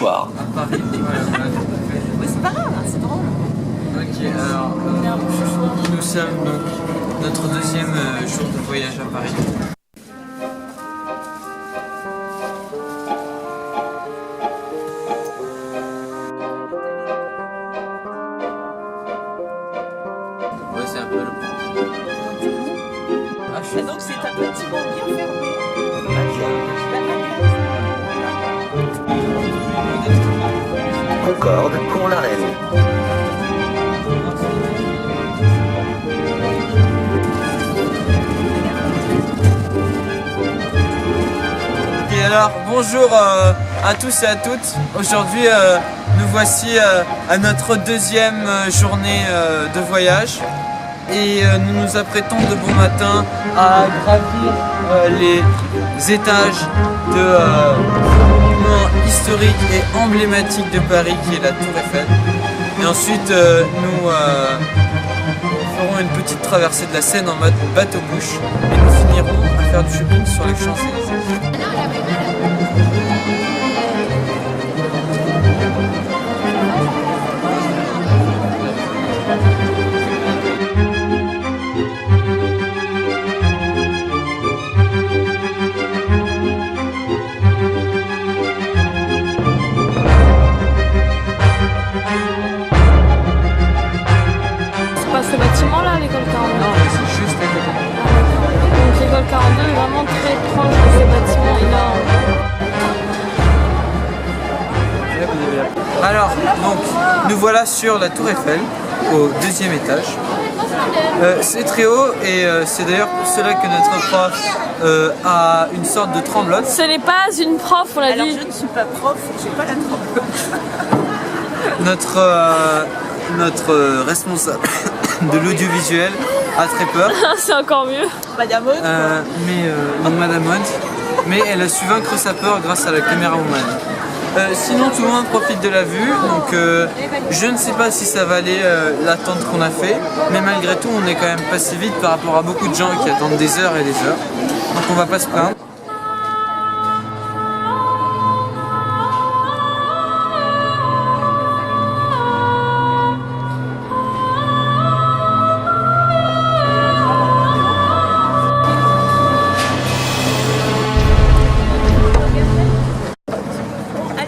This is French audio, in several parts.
soir. À Paris, voilà. Ouais, c'est pas grave, hein, c'est drôle. Ok, alors nous sommes donc notre deuxième jour de voyage à Paris. Ouais, c'est un peu long. Et donc c'est un bâtiment bien fermé. Concorde pour la reine. Et alors, bonjour à tous et à toutes. Aujourd'hui, nous voici à notre deuxième journée de voyage. Et nous nous apprêtons de bon matin à gravir les étages de monument historique et emblématique de Paris qui est la Tour Eiffel. Et ensuite nous ferons une petite traversée de la Seine en mode bateau-bouche et nous finirons à faire du shopping sur les Champs-Élysées. Ce bâtiment là, l'école 42. Non, c'est juste à côté. Donc l'école 42 est vraiment très proche de ce bâtiment énorme. Alors, donc, nous voilà sur la Tour Eiffel, au deuxième étage. C'est très haut et c'est d'ailleurs pour cela que notre prof a une sorte de tremblote. Ce n'est pas une prof, on l'a Alors dit. je ne suis pas prof, j'ai pas la trompe. Notre responsable de l'audiovisuel a très peur. C'est encore mieux. Madame Aude, Donc Madame Aude, mais elle a su vaincre sa peur grâce à la caméra woman. Sinon tout le monde profite de la vue, donc je ne sais pas si ça valait l'attente qu'on a fait, mais malgré tout on est quand même passé vite par rapport à beaucoup de gens qui attendent des heures et des heures, donc on va pas se plaindre.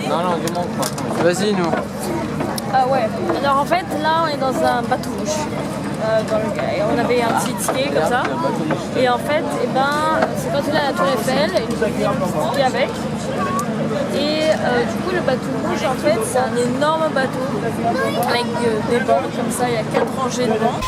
Non, demande pas. Vas-y, nous. Ah ouais. Alors en fait, là, on est dans un bateau-bouche. Et on avait un petit ticket comme ça. Et en fait, c'est quand on est à la Tour Eiffel, il nous a fait un petit ticket avec. Et du coup, le bateau-bouche, en fait, c'est un énorme bateau avec des bancs comme ça. Il y a 4 rangées de bancs.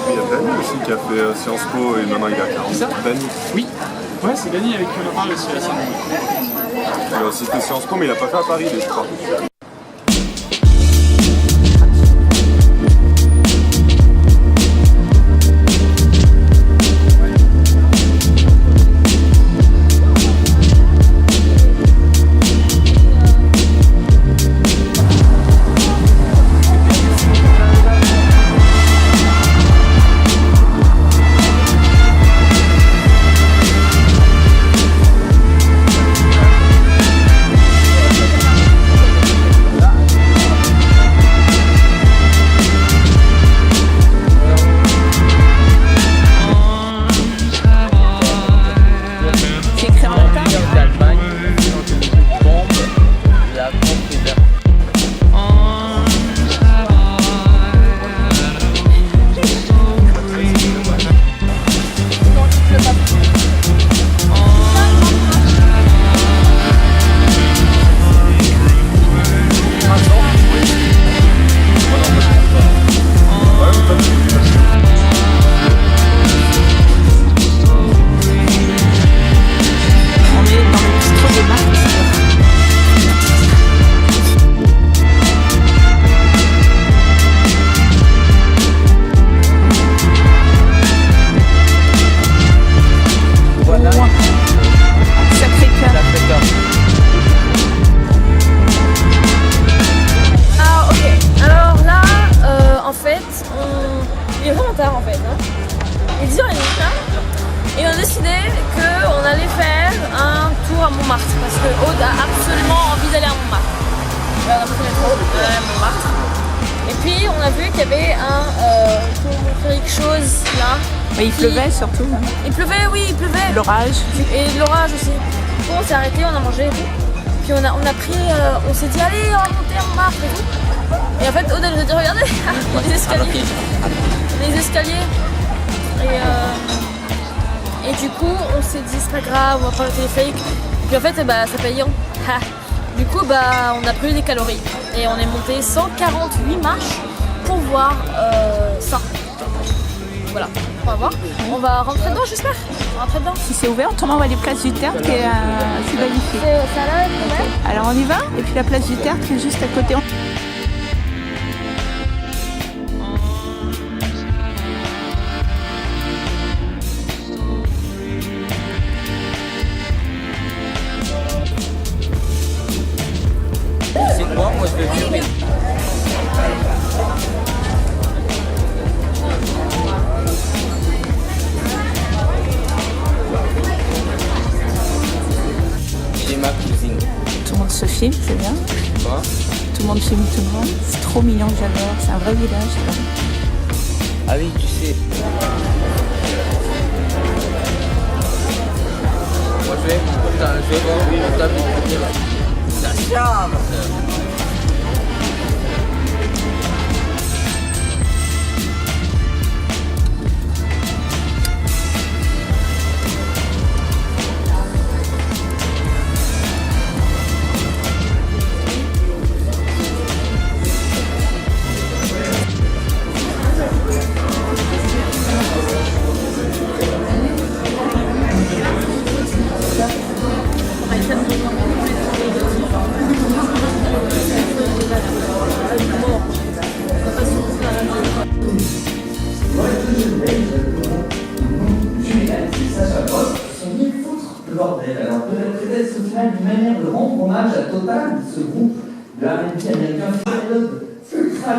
Il y a Dany aussi qui a fait Sciences Po et maintenant il a 40. Ça Dany. Oui, ouais, c'est Dany avec qui on a parlé aussi récemment. Il a aussi fait Sciences Po mais il a pas fait à Paris, je crois. Il est vraiment tard en fait. Il est 10h30 là. Et on a décidé qu'on allait faire un tour à Montmartre. Parce que Aude a absolument envie d'aller à Montmartre. On a pris le métro à Montmartre. Et puis on a vu qu'il y avait quelque chose là. Mais il pleuvait surtout. Il pleuvait, oui, il pleuvait. L'orage. Et l'orage aussi. Du coup on s'est arrêté, on a mangé et tout. Puis on a pris, on s'est dit allez on va monter à Montmartre et tout. Et en fait Aude elle nous a dit regardez, les escaliers. Les escaliers. Et du coup on s'est dit c'est pas grave, on va prendre le téléphérique. Puis en fait c'est payant. Du coup on a pris des calories. Et on est monté 148 marches pour voir ça. Voilà, on va voir. On va rentrer dedans j'espère. On va rentrer dedans. Si c'est ouvert, autrement on va aller place du Tertre qui est assez magnifique. Ça là, ouais. Alors on y va. Et puis la place du Tertre qui est juste à côté. C'est quoi? Moi je vais fumer. J'ai ma cousine. Tout le monde se filme, c'est bien. Quoi? Tout le monde filme tout le monde. C'est trop mignon, j'adore. C'est un vrai village. Ah oui, tu sais. Moi je vais voir ta vie. Ça charme. Alors peut-être au final une manière de rendre hommage à Total, ce groupe de R&B américain, période ultra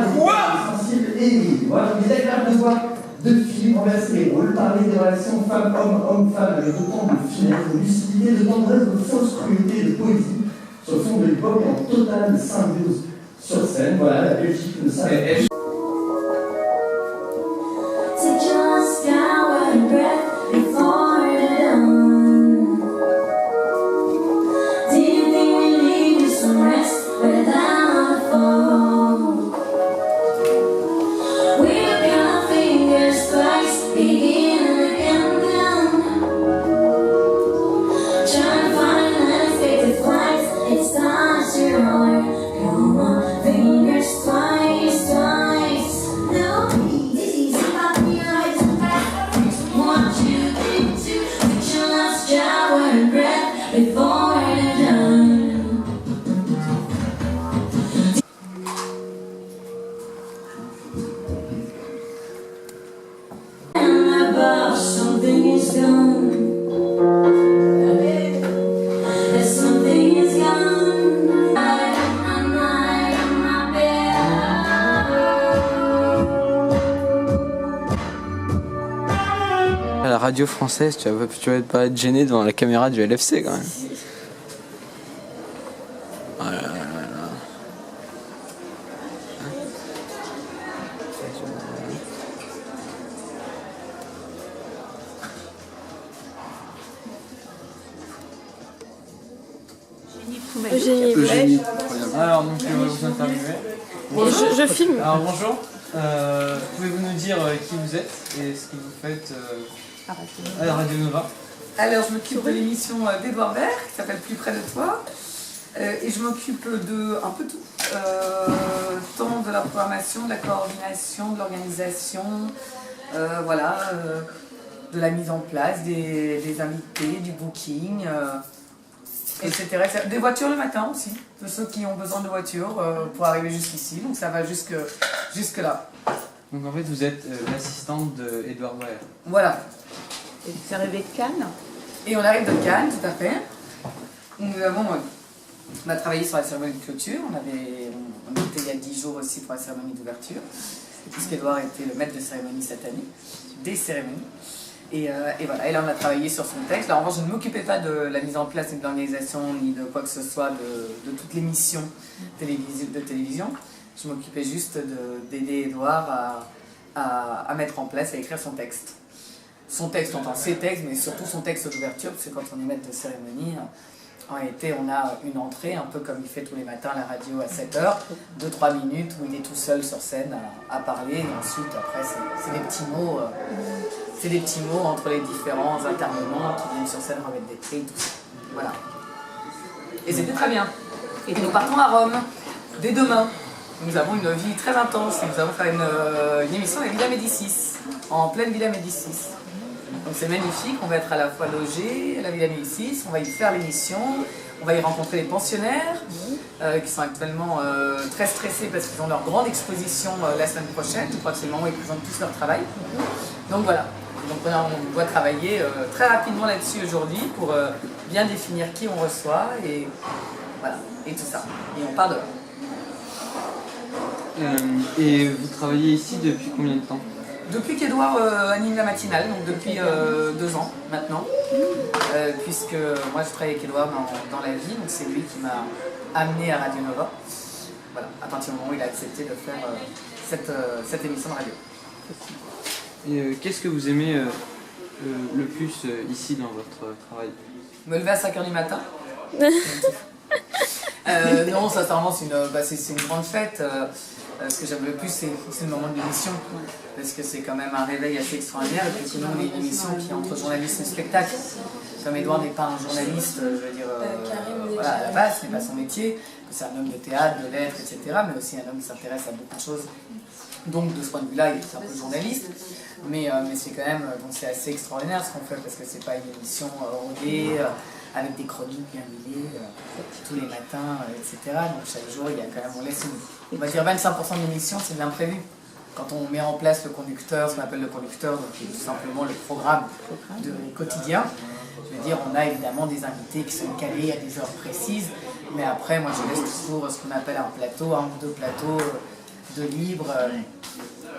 sensible et émigrée. Voilà, il est agréable de voir deux filles renverser les rôles, parler des relations femmes-hommes, hommes-femmes avec autant de finesse, de lucidité, de tendresse, de fausse cruauté, de poésie, sur le fond de l'époque en totale symbiose sur scène. Voilà, la Belgique ne s'arrête pas. Fingers twice. is gone. There's something is gone. I'm lying on my bed. À la radio française, tu vas pas être gêné devant la caméra du LFC quand même. Oh là là là là. Eugénie. Alors, donc, je vais vous interviewer. Je filme. Alors, bonjour. Pouvez-vous nous dire qui vous êtes et ce que vous faites à la Radio Nova? Alors, je m'occupe de l'émission d'Edouard Baird qui s'appelle Plus près de toi. Et je m'occupe de un peu tout. Tant de la programmation, de la coordination, de l'organisation, voilà, de la mise en place, des invités, du booking, etc. Des voitures le matin aussi, de ceux qui ont besoin de voitures pour arriver jusqu'ici. Donc ça va jusque là. Donc en fait, vous êtes l'assistante d'Edouard Baird. Voilà. Et vous arrivez de Cannes? Et on arrive de Cannes, tout à fait. On a travaillé sur la cérémonie de clôture. On était il y a 10 jours aussi pour la cérémonie d'ouverture, puisqu'Edouard était le maître de cérémonie cette année, des cérémonies. Et voilà, et là on a travaillé sur son texte. Là en revanche, je ne m'occupais pas de la mise en place et de l'organisation, ni de quoi que ce soit, de toutes les missions de télévision. Je m'occupais juste d'aider Edouard à mettre en place, à écrire son texte. Son texte, enfin ses textes, mais surtout son texte d'ouverture, parce que quand on est maître de cérémonie, en réalité, on a une entrée, un peu comme il fait tous les matins à la radio à 7h, 2-3 minutes où il est tout seul sur scène à parler, et ensuite, après, c'est des petits mots. C'est des petits mots entre les différents intervenants qui viennent sur scène remettre des prix, tout ça. Voilà. Et c'était très bien. Et nous partons à Rome, dès demain. Nous avons une vie très intense. Nous allons faire une émission à la Villa Médicis, en pleine Villa Médicis. Donc c'est magnifique, on va être à la fois logés à la Villa Médicis, on va y faire l'émission, on va y rencontrer les pensionnaires qui sont actuellement très stressés parce qu'ils ont leur grande exposition la semaine prochaine. Je crois que c'est le moment où ils présentent tous leur travail. Donc voilà. Donc on doit travailler très rapidement là-dessus aujourd'hui pour bien définir qui on reçoit et voilà, et tout ça. Et on part de là. Et vous travaillez ici depuis combien de temps? Depuis qu'Edouard anime la matinale, donc depuis 2 ans maintenant, puisque moi je travaille avec Edouard dans la vie, donc c'est lui qui m'a amené à Radio Nova. Voilà, à partir du moment où il a accepté de faire cette émission de radio. Et qu'est-ce que vous aimez le plus ici dans votre travail? Me lever à 5h du matin. Non, sincèrement, c'est une grande fête. Ce que j'aime le plus, c'est le moment de l'émission. Parce que c'est quand même un réveil assez extraordinaire. Et puis sinon, on est une émission qui est entre journaliste et spectacle. Comme Edouard n'est pas un journaliste, je veux dire, voilà, à la base, ce n'est pas son métier. C'est un homme de théâtre, de lettres, etc. Mais aussi un homme qui s'intéresse à beaucoup de choses. Donc, de ce point de vue-là, il est un peu journaliste. Mais c'est quand même, c'est assez extraordinaire ce qu'on fait parce que c'est pas une émission rodée, avec des chroniques bien huilées, tous les matins, etc. Donc chaque jour, il y a quand même, on laisse on va dire 25% de l'émission, c'est de l'imprévu. Quand on met en place le conducteur, ce qu'on appelle le conducteur, donc qui est tout simplement le programme quotidien, je veux dire, on a évidemment des invités qui sont calés à des heures précises, mais après, moi je laisse toujours ce qu'on appelle un plateau, 1 ou 2 plateaux de libre,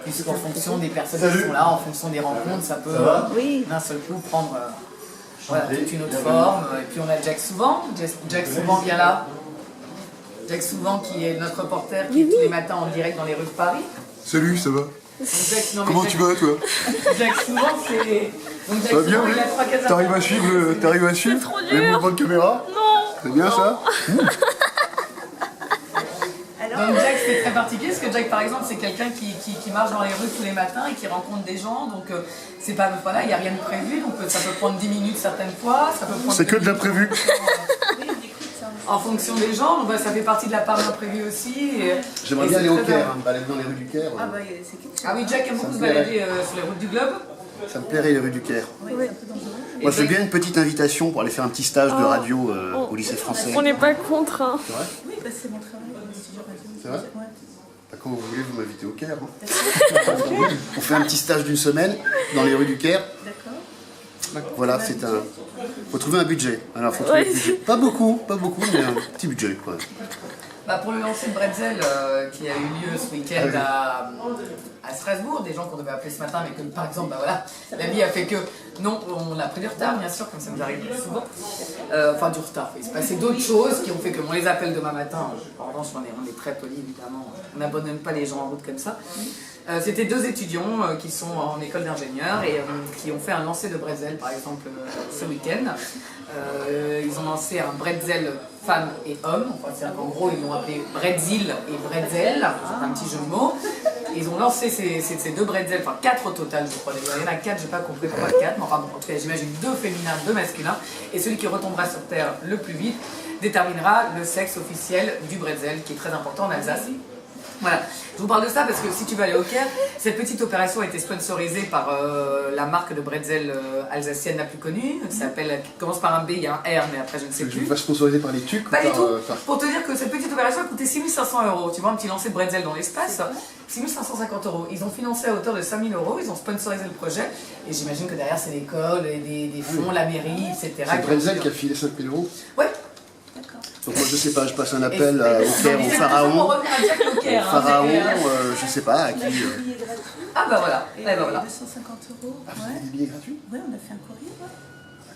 puisqu'en fonction des personnes qui sont là, en fonction des rencontres, ça peut d'un seul coup prendre voilà, toute une autre forme. Et puis on a Jack Souvent, Jack Souvent vient là. Jack Souvent qui est notre reporter qui est tous les matins en direct dans les rues de Paris. Salut, ça va? Comment tu vas, toi? Jack Souvent, c'est... Ça va bien, oui? T'arrives à suivre les mouvements de caméra? Non. C'est bien ça? Donc Jack, c'est très particulier parce que Jack, par exemple, c'est quelqu'un qui marche dans les rues tous les matins et qui rencontre des gens. Donc c'est pas voilà, il n'y a rien de prévu. Donc ça peut prendre 10 minutes certaines fois. C'est que de l'imprévu. En fonction des gens, donc, ça fait partie de la part de l'imprévu aussi. J'aimerais bien aller au Caire, me balader dans les rues du Caire. Ah oui, Jack aime beaucoup se balader sur les routes du globe. Ça me plairait les rues du Caire. Moi, je veux bien une petite invitation pour aller faire un petit stage de radio au lycée français. On n'est pas contre. Hein. C'est vrai? Oui, c'est mon travail. C'est vrai? Quand vous voulez, vous m'invitez au Caire. Hein. On fait un petit stage d'1 semaine dans les rues du Caire. D'accord. Voilà, c'est un... Faut trouver un budget. Alors, faut trouver un budget. Pas beaucoup, mais un petit budget, quoi. Bah pour le lancer de Bretzel qui a eu lieu ce week-end à Strasbourg, des gens qu'on devait appeler ce matin, mais que par exemple, bah voilà, la vie a fait que non, on a pris du retard, bien sûr, comme ça nous arrive souvent. Enfin, du retard. Il s'est passé d'autres choses qui ont fait qu'on les appelle demain matin. En revanche, on est très polis, évidemment. On n'abandonne pas les gens en route comme ça. C'était 2 étudiants qui sont en école d'ingénieur et qui ont fait un lancer de Bretzel, par exemple, ce week-end. Ils ont lancé un Bretzel femmes et hommes. Enfin, en gros, ils l'ont appelé Bretzil et Bretzel. C'est un petit jeu de mots. Ils ont lancé ces 2 Bretzel, enfin 4 au total, je crois. Il y en a 4, je n'ai pas compris pourquoi 4, mais enfin, en tout cas, j'imagine 2 féminins, 2 masculins. Et celui qui retombera sur Terre le plus vite déterminera le sexe officiel du Bretzel, qui est très important en Alsace. Voilà, je vous parle de ça parce que si tu veux aller au Caire, cette petite opération a été sponsorisée par la marque de bretzel alsacienne la plus connue, qui commence par un B, il y a un R, mais après je ne sais plus. Tu vas sponsoriser par les TUC Pas du tout. Pour te dire que cette petite opération a coûté 6 500 €. Tu vois, un petit lancer de bretzel dans l'espace, 6 550 €. Ils ont financé à hauteur de 5 000 €, ils ont sponsorisé le projet, et j'imagine que derrière c'est l'école, des fonds, la mairie, etc. C'est Bretzel qui a filé 5 000 €. Ouais. Donc moi je sais pas, je passe un appel au Caire, au Pharaon. Pharaon, je sais pas, à qui. Ah bah voilà, Et bah voilà. 250 €. Ah, vous avez des billets gratuits? Ouais, on a fait un courrier.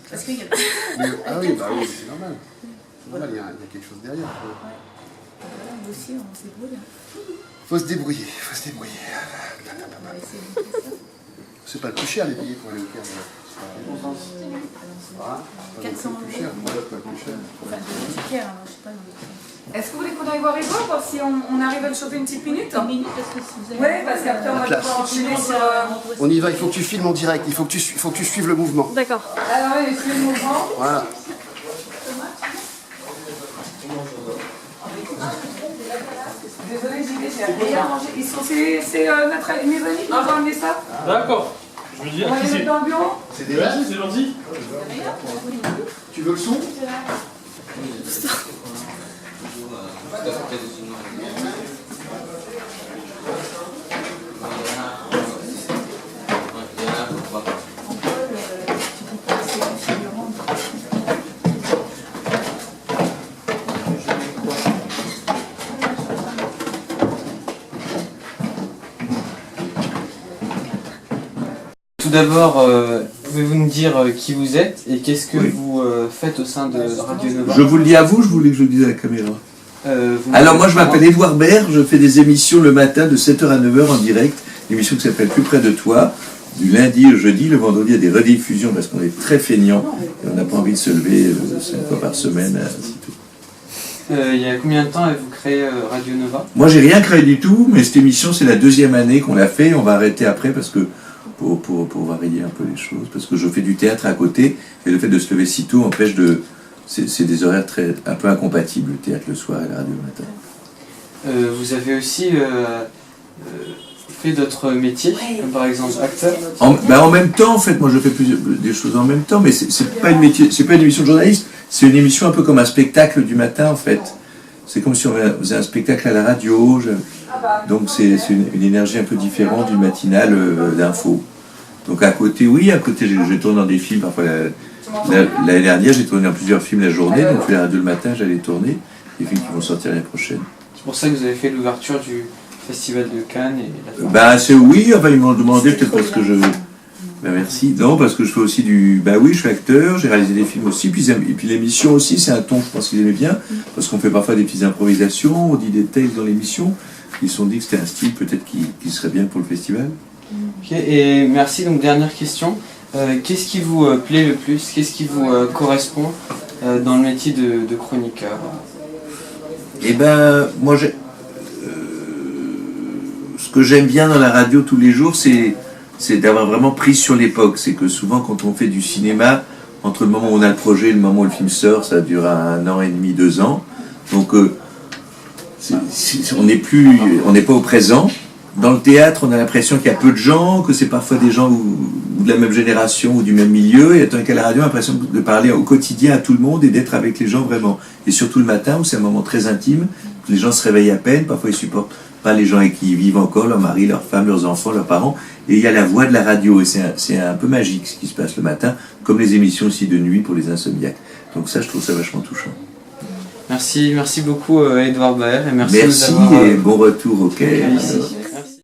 Parce qu'il y a... Ah oui, bah oui, c'est normal. C'est normal, il y a quelque chose derrière. Nous aussi, on se débrouille. Faut se débrouiller, faut se débrouiller. On va essayer de faire ça. C'est pas le plus cher les billets pour aller au Caire. Voilà. 400 €. Plus cher, moi, c'est pas le plus cher. Enfin, de tickets, alors je sais pas. Donc... Est-ce que vous voulez qu'on aille voir Ivo, voir si on arrive à le choper une petite minute? Une minute, parce que si vous avez... Oui, parce qu'après on va devoir enchaîner sur... On y va, il faut que tu filmes en direct, il faut que tu suives le mouvement. D'accord. Alors allez, suivez le mouvement. Voilà. Désolée, j'y vais, j'ai rien mangé. C'est notre mes amis qui nous ont amené ça. D'accord. Je veux dire, On va les mettre dans le bureau. C'est des vaches. c'est gentil. Tu veux le son? Tout d'abord, pouvez-vous nous dire qui vous êtes et qu'est-ce que vous faites au sein de Radio Nova? Je vous le dis à vous, je voulais que je le dise à la caméra. Vous Alors moi je m'appelle Édouard Baird, je fais des émissions le matin de 7h à 9h en direct, une émission qui s'appelle Plus près de toi, du lundi au jeudi, le vendredi il y a des rediffusions parce qu'on est très feignants et on n'a pas envie de se lever 5 fois par semaine, ainsi de tout. il y a combien de temps avez-vous créé Radio Nova? Moi j'ai rien créé du tout, mais cette émission c'est la 2e année qu'on l'a fait, on va arrêter après parce que pour varier un peu les choses, parce que je fais du théâtre à côté et le fait de se lever si tôt empêche de... C'est des horaires un peu incompatibles, le théâtre le soir et la radio le matin. Vous avez aussi fait d'autres métiers, comme par exemple acteur? En même temps, en fait, moi je fais des choses en même temps, mais c'est pas une émission de journaliste, c'est une émission un peu comme un spectacle du matin en fait. C'est comme si on faisait un spectacle à la radio, donc c'est une énergie un peu différente du matinal d'info. Donc à côté, je tourne dans des films, parfois l'année dernière j'ai tourné dans plusieurs films la journée, donc je fais la radio le matin, j'allais tourner, des films qui vont sortir l'année prochaine. C'est pour ça que vous avez fait l'ouverture du Festival de Cannes et la ils m'ont demandé peut-être parce que je... Ben merci. Non, parce que je fais aussi je suis acteur, j'ai réalisé des films aussi, et puis l'émission aussi, c'est un ton, je pense qu'ils aimaient bien, parce qu'on fait parfois des petites improvisations, on dit des textes dans l'émission, ils se sont dit que c'était un style peut-être qui serait bien pour le festival. Ok, et merci, donc dernière question. Qu'est-ce qui vous plaît le plus? Qu'est-ce qui vous correspond dans le métier de chroniqueur? Eh ben, moi, ce que j'aime bien dans la radio tous les jours, c'est d'avoir vraiment prise sur l'époque. C'est que souvent, quand on fait du cinéma, entre le moment où on a le projet et le moment où le film sort, ça dure 1 an et demi, 2 ans. Donc, on n'est pas au présent. Dans le théâtre, on a l'impression qu'il y a peu de gens, que c'est parfois des gens ou de la même génération ou du même milieu, et tandis qu'à la radio, on a l'impression de parler au quotidien à tout le monde et d'être avec les gens vraiment. Et surtout le matin, où c'est un moment très intime, les gens se réveillent à peine, parfois ils supportent pas les gens avec qui ils vivent encore, leurs maris, leurs femmes, leurs enfants, leurs parents. Et il y a la voix de la radio, et c'est un peu magique ce qui se passe le matin, comme les émissions aussi de nuit pour les insomniaques. Donc ça, je trouve ça vachement touchant. Merci beaucoup Edouard Baer et merci, merci de nous avoir... et bon retour au Caire.